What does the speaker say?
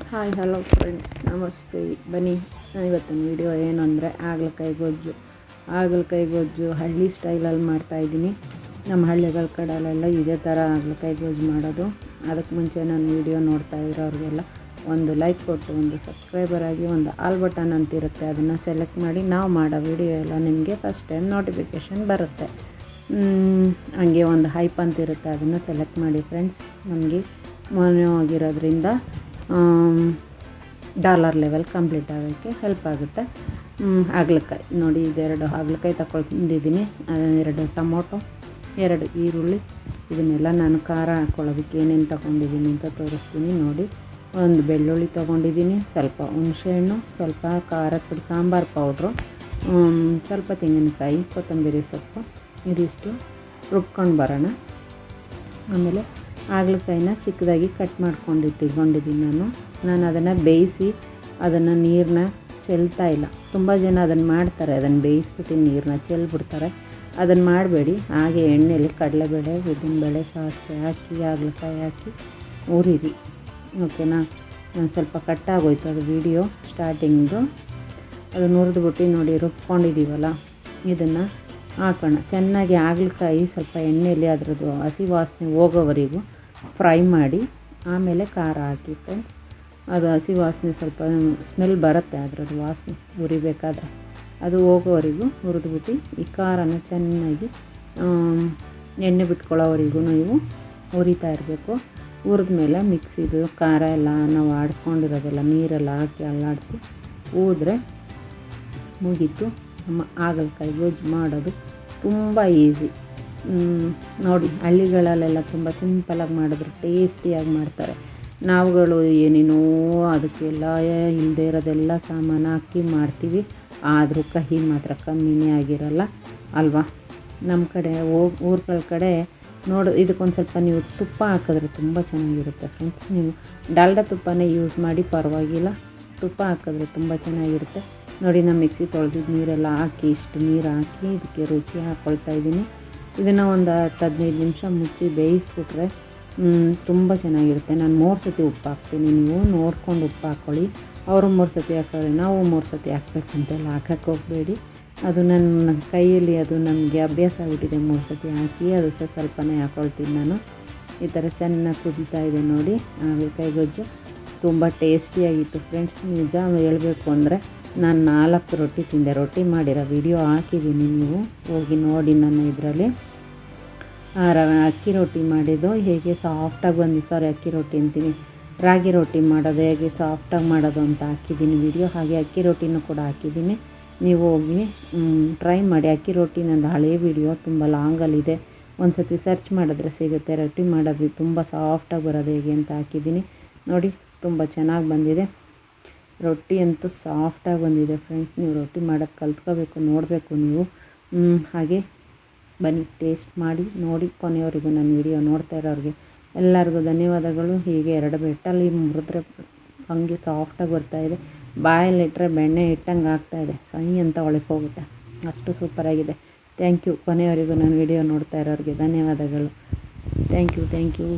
Hi hello friends, ನಮಸ್ತೆ. ಬನ್ನಿ, ಇವತ್ತಿನ ವಿಡಿಯೋ ಏನು ಅಂದರೆ ಹಾಗಲಕಾಯಿ ಗೊಜ್ಜು ಹಳ್ಳಿ ಸ್ಟೈಲಲ್ಲಿ ಮಾಡ್ತಾಯಿದ್ದೀನಿ. ನಮ್ಮ ಹಳ್ಳಿಗಳ ಕಡೆಯಲ್ಲೆಲ್ಲ ಇದೇ ಥರ ಹಾಗಲಕಾಯಿ ಗೊಜ್ಜು ಮಾಡೋದು. ಅದಕ್ಕೆ ಮುಂಚೆ ನಾನು ವಿಡಿಯೋ ನೋಡ್ತಾ ಇರೋರಿಗೆಲ್ಲ ಒಂದು ಲೈಕ್ ಕೊಟ್ಟು, ಒಂದು ಸಬ್ಸ್ಕ್ರೈಬರ್ ಆಗಿ, ಒಂದು ಆಲ್ ಬಟನ್ ಅಂತಿರುತ್ತೆ, ಅದನ್ನು ಸೆಲೆಕ್ಟ್ ಮಾಡಿ ನಾವು ಮಾಡೋ ವಿಡಿಯೋ ಎಲ್ಲ ನಿಮಗೆ ಫಸ್ಟ್ ಟೈಮ್ ನೋಟಿಫಿಕೇಷನ್ ಬರುತ್ತೆ. ಹಂಗೆ ಒಂದು ಹೈಪ್ ಅಂತಿರುತ್ತೆ, ಅದನ್ನು ಸೆಲೆಕ್ಟ್ ಮಾಡಿ ಫ್ರೆಂಡ್ಸ್. ನಮಗೆ ಮನೆ ಆಗಿರೋದ್ರಿಂದ ಡಾಲರ್ ಲೆವೆಲ್ ಕಂಪ್ಲೀಟ್ ಆಗೋಕ್ಕೆ ಹೆಲ್ಪ್ ಆಗುತ್ತೆ. ಹಾಗಲಕಾಯಿ ನೋಡಿ, ಇದೆರಡು ಹಾಗಲಕಾಯಿ ತಗೊಳ್ತಿದ್ದೀನಿ, 2 ಟೊಮೊಟೊ, 2 ಈರುಳ್ಳಿ. ಇದನ್ನೆಲ್ಲ ನಾನು ಖಾರ ಹಾಕ್ಕೊಳ್ಳೋದಕ್ಕೆ ಏನೇನು ತೊಗೊಂಡಿದ್ದೀನಿ ಅಂತ ತೋರಿಸ್ತೀನಿ ನೋಡಿ. ಒಂದು ಬೆಳ್ಳುಳ್ಳಿ ತೊಗೊಂಡಿದ್ದೀನಿ, ಸ್ವಲ್ಪ ಹುಣಸೆಹಣ್ಣು, ಸ್ವಲ್ಪ ಖಾರದ ಪುಡಿ, ಸಾಂಬಾರು ಪೌಡ್ರು, ಸ್ವಲ್ಪ ತೆಂಗಿನಕಾಯಿ, ಕೊತ್ತಂಬರಿ ಸೊಪ್ಪು, ಇದಿಷ್ಟು ರುಬ್ಕೊಂಡು ಬರೋಣ. ಆಮೇಲೆ ಹಾಗಲಕಾಯಿನ ಚಿಕ್ಕದಾಗಿ ಕಟ್ ಮಾಡ್ಕೊಂಡಿದ್ದೀನಿ ನಾನು ಅದನ್ನು ಬೇಯಿಸಿ ಅದನ್ನು ನೀರನ್ನ ಚೆಲ್ತಾ ಇಲ್ಲ. ತುಂಬ ಜನ ಅದನ್ನು ಮಾಡ್ತಾರೆ, ಅದನ್ನು ಬೇಯಿಸ್ಬಿಟ್ಟು ನೀರನ್ನ ಚೆಲ್ಬಿಡ್ತಾರೆ. ಅದನ್ನು ಮಾಡಬೇಡಿ. ಹಾಗೆ ಎಣ್ಣೆಯಲ್ಲಿ ಕಡಲೆಬೇಳೆ, ಉದ್ದಿನಬೇಳೆ, ಸಾಸಿವೆ ಹಾಕಿ ಹಾಗಲಕಾಯಿ ಹಾಕಿ ಉರಿರಿ, ಓಕೆನಾ. ಒಂದು ಸ್ವಲ್ಪ ಕಟ್ಟಾಗೋಯ್ತು ಅದು ವಿಡಿಯೋ ಸ್ಟಾರ್ಟಿಂಗ್ದು. ಅದನ್ನು ಹುರಿದ್ಬಿಟ್ಟು ನೋಡಿ, ರುಬ್ಕೊಂಡಿದ್ದೀವಲ್ಲ, ಇದನ್ನು ಹಾಕೋಣ. ಚೆನ್ನಾಗಿ ಹಾಗಲಕಾಯಿ ಸ್ವಲ್ಪ ಎಣ್ಣೆಯಲ್ಲಿ ಅದರದ್ದು ಹಸಿ ವಾಸನೆ ಹೋಗೋವರೆಗೂ ಫ್ರೈ ಮಾಡಿ, ಆಮೇಲೆ ಖಾರ ಹಾಕಿ ಫ್ರೆಂಡ್ಸ್. ಅದು ಹಸಿ ವಾಸನೆ ಸ್ವಲ್ಪ ಸ್ಮೆಲ್ ಬರುತ್ತೆ, ಅದರದ್ದು ವಾಸನೆ ಹುರಿಬೇಕಾದ್ರೆ. ಅದು ಹೋಗೋವರೆಗೂ ಹುರಿದ್ಬಿಟ್ಟು ಈ ಖಾರನ ಚೆನ್ನಾಗಿ ಎಣ್ಣೆ ಬಿಟ್ಕೊಳ್ಳೋವರೆಗೂ ನೀವು ಹುರಿತಾ ಇರಬೇಕು. ಹುರಿದ್ಮೇಲೆ ಮಿಕ್ಸಿದು ಖಾರ ಎಲ್ಲ ನಾವು ಆಡಿಸ್ಕೊಂಡಿರೋದೆಲ್ಲ ನೀರೆಲ್ಲ ಹಾಕಿ ಅಲ್ಲಾಡಿಸಿ ಊದ್ರೆ ಮುಗೀತು. ನಮ್ಮ ಹಾಗಲಕಾಯಿ ಗೊಜ್ಜು ಮಾಡೋದು ತುಂಬ ಈಸಿ. ನೋಡಿ, ಹಳ್ಳಿಗಳಲ್ಲೆಲ್ಲ ತುಂಬ ಸಿಂಪಲಾಗಿ ಮಾಡಿದ್ರು ಟೇಸ್ಟಿಯಾಗಿ ಮಾಡ್ತಾರೆ. ನಾವುಗಳು ಏನೇನೋ ಅದಕ್ಕೆಲ್ಲ ಇಲ್ಲದೆ ಇರೋದೆಲ್ಲ ಸಾಮಾನು ಹಾಕಿ ಮಾಡ್ತೀವಿ, ಆದರೂ ಕಹಿ ಮಾತ್ರ ಕಮ್ಮಿನೇ ಆಗಿರಲ್ಲ ಅಲ್ವಾ. ನಮ್ಮ ಕಡೆ ಊರುಗಳ ಕಡೆ ಇದಕ್ಕೊಂದು ಸ್ವಲ್ಪ ನೀವು ತುಪ್ಪ ಹಾಕಿದ್ರೆ ತುಂಬ ಚೆನ್ನಾಗಿರುತ್ತೆ ಫ್ರೆಂಡ್ಸ್. ನೀವು ಡಾಲ್ಡಾ ತುಪ್ಪನೇ ಯೂಸ್ ಮಾಡಿ ಪರವಾಗಿಲ್ಲ, ತುಪ್ಪ ಹಾಕಿದ್ರೆ ತುಂಬ ಚೆನ್ನಾಗಿರುತ್ತೆ. ನೋಡಿ, ನಾನು ಮಿಕ್ಸಿ ತೊಳೆದಿದ್ದು ನೀರೆಲ್ಲ ಹಾಕಿ, ಇಷ್ಟು ನೀರು ಹಾಕಿ ಇದಕ್ಕೆ ರುಚಿ ಹಾಕ್ಕೊಳ್ತಾಯಿದ್ದೀನಿ. ಇದನ್ನು ಒಂದು 10-15 ನಿಮಿಷ ಮುಚ್ಚಿ ಬೇಯಿಸ್ಬಿಟ್ರೆ ತುಂಬ ಚೆನ್ನಾಗಿರುತ್ತೆ. ನಾನು 3 ಸತಿ ಉಪ್ಪು ಹಾಕ್ತೀನಿ, ನೀವು ನೋಡ್ಕೊಂಡು ಉಪ್ಪು ಹಾಕ್ಕೊಳ್ಳಿ. ಅವರು 3 ಸತಿ ಹಾಕೋದ್ರೆ ನಾವು 3 ಸತಿ ಹಾಕ್ಬೇಕಂತೆಲ್ಲ ಹಾಕಕ್ಕೆ ಹೋಗಬೇಡಿ. ಅದು ನನ್ನ ಕೈಯಲ್ಲಿ ಅದು ನನಗೆ ಅಭ್ಯಾಸ ಆಗಿಬಿಟ್ಟಿದೆ 3 ಸತಿ ಹಾಕಿ. ಅದು ಸ್ವಲ್ಪನೇ ಹಾಕ್ಕೊಳ್ತೀನಿ ನಾನು. ಈ ಥರ ಚೆನ್ನಾಗಿ ಕುದೀತಾ ಇದೆ ನೋಡಿ ಹಾಗಲಕಾಯಿ ಗೊಜ್ಜು. ತುಂಬ ಟೇಸ್ಟಿಯಾಗಿತ್ತು ಫ್ರೆಂಡ್ಸ್. ನಿಜ ಹೇಳಬೇಕು ಅಂದರೆ ನಾನು 4 ರೊಟ್ಟಿ ತಿಂದೆ. ರೊಟ್ಟಿ ಮಾಡಿರೋ ವಿಡಿಯೋ ಹಾಕಿದ್ದೀನಿ, ನೀವು ಹೋಗಿ ನೋಡಿ. ನನ್ನ ಇದರಲ್ಲಿ ಅಕ್ಕಿ ರೊಟ್ಟಿ ಮಾಡಿದ್ದು ಹೇಗೆ ಸಾಫ್ಟಾಗಿ ಅಕ್ಕಿ ರೊಟ್ಟಿ ಅಂತೀನಿ, ರಾಗಿ ರೊಟ್ಟಿ ಮಾಡೋದು ಹೇಗೆ ಸಾಫ್ಟಾಗಿ ಮಾಡೋದು ಅಂತ ಹಾಕಿದ್ದೀನಿ ವಿಡಿಯೋ. ಹಾಗೆ ಅಕ್ಕಿ ರೊಟ್ಟಿನೂ ಕೂಡ ಹಾಕಿದ್ದೀನಿ, ನೀವು ಹೋಗಿ ಟ್ರೈ ಮಾಡಿ. ಅಕ್ಕಿ ರೊಟ್ಟಿ ನಂದು ಹಳೇ ವಿಡಿಯೋ ತುಂಬ ಲಾಂಗಲ್ಲಿದೆ, ಒಂದು ಸತಿ ಸರ್ಚ್ ಮಾಡಿದ್ರೆ ಸಿಗುತ್ತೆ. ರೊಟ್ಟಿ ಮಾಡೋದು ತುಂಬ ಸಾಫ್ಟಾಗಿ ಬರೋದು ಹೇಗೆ ಅಂತ ಹಾಕಿದ್ದೀನಿ ನೋಡಿ. ತುಂಬ ಚೆನ್ನಾಗಿ ಬಂದಿದೆ, ರೊಟ್ಟಿ ಅಂತೂ ಸಾಫ್ಟಾಗಿ ಬಂದಿದೆ ಫ್ರೆಂಡ್ಸ್. ನೀವು ರೊಟ್ಟಿ ಮಾಡೋದು ಕಲ್ತ್ಕೋಬೇಕು, ನೋಡಬೇಕು ನೀವು. ಹಾಗೆ ಬನ್ನಿ, ಟೇಸ್ಟ್ ಮಾಡಿ ನೋಡಿ ಕೊನೆಯವರೆಗೂ. ನನ್ನ ವಿಡಿಯೋ ನೋಡ್ತಾ ಇರೋರಿಗೆ ಎಲ್ಲರಿಗೂ ಧನ್ಯವಾದಗಳು. ಹೀಗೆ 2 ಬೆಟ್ಟಲ್ಲಿ ಮುರಿದ್ರೆ ಹಂಗೆ ಸಾಫ್ಟಾಗಿ ಬರ್ತಾಯಿದೆ, ಬಾಯಲ್ಲಿಟ್ಟರೆ ಬೆಣ್ಣೆ ಇಟ್ಟಂಗೆ ಆಗ್ತಾಯಿದೆ, ಸೈ ಅಂತ ಒಳಗೆ ಹೋಗುತ್ತೆ, ಅಷ್ಟು ಸೂಪರಾಗಿದೆ. Thank you. ಕೊನೆಯವರೆಗೂ ನನ್ನ ವಿಡಿಯೋ ನೋಡ್ತಾ ಇರೋರಿಗೆ ಧನ್ಯವಾದಗಳು. Thank you.